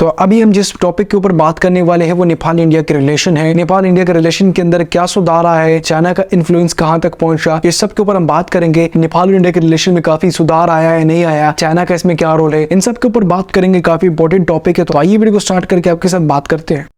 तो अभी हम जिस टॉपिक के ऊपर बात करने वाले हैं वो नेपाल इंडिया के रिलेशन है। नेपाल इंडिया के रिलेशन के अंदर क्या सुधार आया है, चाइना का इन्फ्लुएंस कहां तक पहुंचा, इस सब के ऊपर हम बात करेंगे। नेपाल और इंडिया के रिलेशन में काफी सुधार आया है, नहीं आया, चाइना का इसमें क्या रोल है, इन सब के ऊपर बात करेंगे। काफी इंपॉर्टेंट टॉपिक है, तो आइए वीडियो को स्टार्ट करके आपके साथ बात करते हैं।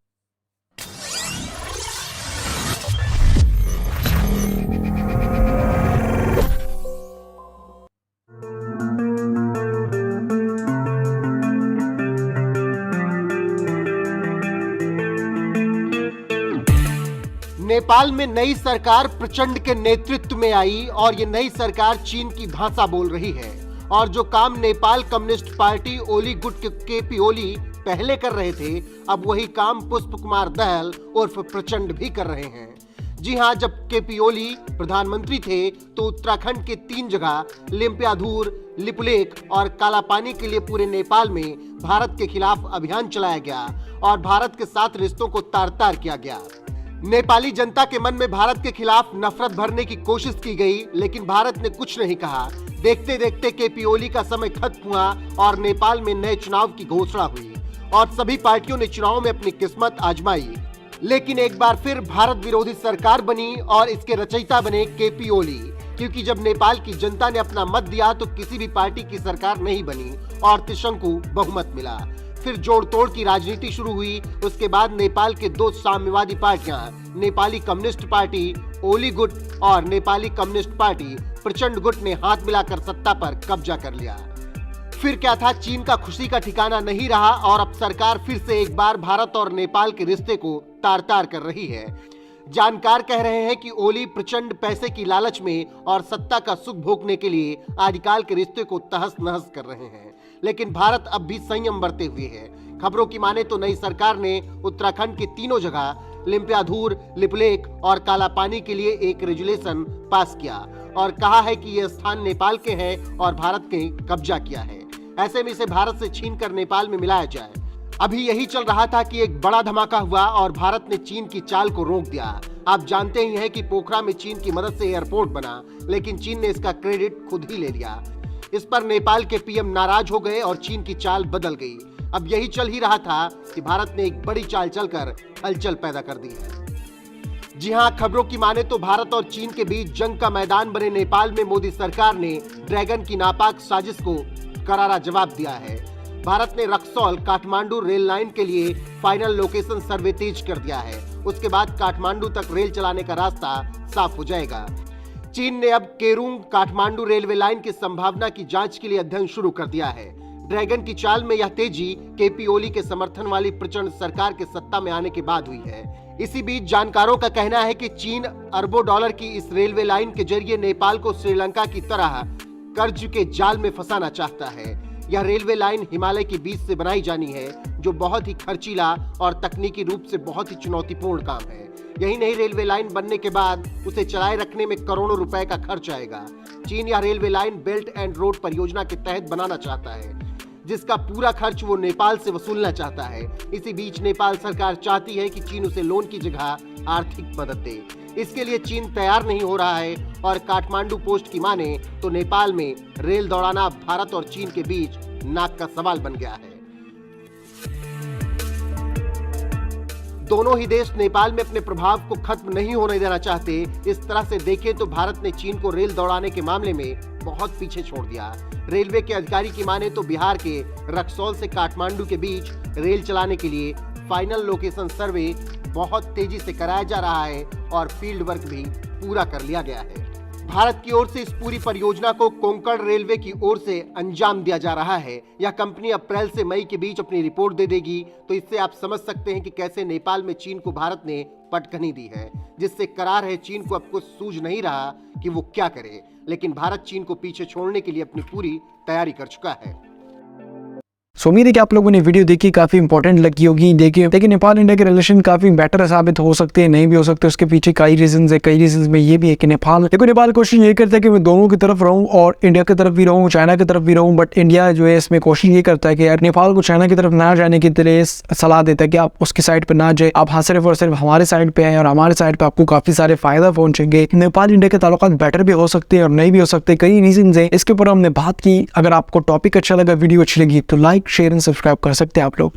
नेपाल में नई सरकार प्रचंड के नेतृत्व में आई और ये नई सरकार चीन की भाषा बोल रही है। और जो काम नेपाल कम्युनिस्ट पार्टी ओली गुट के केपी ओली पहले कर रहे थे, अब वही काम पुष्प कुमार दहल उर्फ प्रचंड भी कर रहे हैं। जी हां, जब केपी ओली प्रधानमंत्री थे तो उत्तराखंड के 3 जगह लिम्पियाधूर, लिपुलेख और कालापानी के लिए पूरे नेपाल में भारत के खिलाफ अभियान चलाया गया और भारत के साथ रिश्तों को तार तार किया गया। नेपाली जनता के मन में भारत के खिलाफ नफरत भरने की कोशिश की गई, लेकिन भारत ने कुछ नहीं कहा। देखते देखते केपी ओली का समय खत्म हुआ और नेपाल में नए चुनाव की घोषणा हुई और सभी पार्टियों ने चुनाव में अपनी किस्मत आजमाई। लेकिन एक बार फिर भारत विरोधी सरकार बनी और इसके रचयिता बने केपी ओली, क्योंकि जब नेपाल की जनता ने अपना मत दिया तो किसी भी पार्टी की सरकार नहीं बनी और त्रिशंकु बहुमत मिला। फिर जोड़ तोड़ की राजनीति शुरू हुई। उसके बाद नेपाल के 2 साम्यवादी पार्टियां, नेपाली कम्युनिस्ट पार्टी ओली गुट और नेपाली कम्युनिस्ट पार्टी प्रचंड गुट ने हाथ मिलाकर सत्ता पर कब्जा कर लिया। फिर क्या था, चीन का खुशी का ठिकाना नहीं रहा और अब सरकार फिर से एक बार भारत और नेपाल के रिश्ते को तार तार कर रही है। जानकार कह रहे हैं कि ओली प्रचंड पैसे की लालच में और सत्ता का सुख भोगने के लिए आदिकाल के रिश्ते को तहस नहस कर रहे हैं। लेकिन भारत अब भी संयम बरते हुए है। खबरों की माने तो नई सरकार ने उत्तराखंड की 3 जगह लिम्पियाधूर, लिपुलेख और कालापानी के लिए एक रेजुलेशन पास किया और कहा है कि ये स्थान नेपाल के हैं और भारत ने कब्जा किया है। ऐसे में इसे भारत से छीन कर नेपाल में मिलाया जाए। अभी यही चल रहा था कि एक बड़ा धमाका हुआ और भारत ने चीन की चाल को रोक दिया। आप जानते ही हैं कि पोखरा में चीन की मदद से एयरपोर्ट बना, लेकिन चीन ने इसका क्रेडिट खुद ही ले लिया। इस पर नेपाल के पीएम नाराज हो गए और चीन की चाल बदल गई। अब यही चल ही रहा था कि भारत ने एक बड़ी चाल चलकर हलचल पैदा कर दी है। जी हां, खबरों की माने तो भारत और चीन के बीच जंग का मैदान बने नेपाल में मोदी सरकार ने ड्रैगन की नापाक साजिश को करारा जवाब दिया है। भारत ने रक्सौल काठमांडू रेल लाइन के लिए फाइनल लोकेशन सर्वे तेज कर दिया है। उसके बाद काठमांडू तक रेल चलाने का रास्ता साफ हो जाएगा। चीन ने अब केरुंग काठमांडू रेलवे लाइन की संभावना की जांच के लिए अध्ययन शुरू कर दिया है। ड्रैगन की चाल में यह तेजी केपी ओली के समर्थन वाली प्रचंड सरकार के सत्ता में आने के बाद हुई है। इसी बीच जानकारों का कहना है कि चीन अरबों डॉलर की इस रेलवे लाइन के जरिए नेपाल को श्रीलंका की तरह कर्ज के जाल में फंसाना चाहता है। यह रेलवे लाइन हिमालय के बीच से बनाई जानी है, जो बहुत ही खर्चीला और तकनीकी रूप से बहुत ही चुनौतीपूर्ण काम है। यही नहीं, रेलवे लाइन बनने के बाद उसे चलाए रखने में करोड़ों रुपए का खर्च आएगा। चीन यह railway line belt and road परियोजना के तहत बनाना चाहता है, जिसका पूरा खर्च वो नेपाल से वसूलना चाहता है। इसी बीच नेपाल सरकार चाहती है कि चीन उसे लोन की जगह आर्थिक मदद दे। इसके लिए चीन तैयार नहीं हो रहा है और काठमांडू पोस्ट की माने तो नेपाल में रेल दौड़ाना भारत और चीन के बीच नाक का सवाल बन गया है। दोनों ही देश नेपाल में अपने प्रभाव को खत्म नहीं होने देना चाहते। इस तरह से देखें तो भारत ने चीन को रेल दौड़ाने के मामले में बहुत पीछे छोड़ दिया। रेलवे के अधिकारी की माने तो बिहार के रक्सौल से काठमांडू के बीच रेल चलाने के लिए फाइनल लोकेशन सर्वे बहुत तेजी से कराया जा रहा है और फील्ड वर्क भी पूरा कर लिया गया है। भारत की ओर से इस पूरी परियोजना को कोंकण रेलवे की ओर से अंजाम दिया जा रहा है। यह कंपनी अप्रैल से मई के बीच अपनी रिपोर्ट दे देगी। तो इससे आप समझ सकते हैं कि कैसे नेपाल में चीन को भारत ने पटखनी दी है, जिससे करार है चीन को अब कुछ सूझ नहीं रहा कि वो क्या करे। लेकिन भारत चीन को पीछे छोड़ने के लिए अपनी पूरी तैयारी कर चुका है। सो उम्मीद है कि आप लोगों ने वीडियो देखी, काफी इंपॉर्टेंट लगी होगी। देखिए नेपाल इंडिया के रिलेशन काफी बेटर साबित हो सकते हैं, नहीं भी हो सकते। उसके पीछे कई रीजंस है। कई रीजंस में ये भी है कि नेपाल कोशिश ये करता है कि मैं दोनों की तरफ रहूं और इंडिया की तरफ भी रहूं, चाइना की तरफ भी रहूं। बट इंडिया जो है इसमें कोशिश ये करता है कि यार नेपाल को चाइना की तरफ ना जाने की तरह सलाह देता है कि आप उसकी साइड पर ना जाए, आप हाँ सिर्फ और सिर्फ हमारे साइड पे आए और हमारे साइड पे आपको काफी सारे फायदा पहुंचेंगे। नेपाल इंडिया के ताल्लुकात बेटर भी हो सकते हैं और नहीं भी हो सकते। कई रीजंस है, इसके ऊपर हमने बात की। अगर आपको टॉपिक अच्छा लगा, वीडियो अच्छी लगी तो लाइक, शेयर एंड सब्सक्राइब कर सकते हैं आप लोग।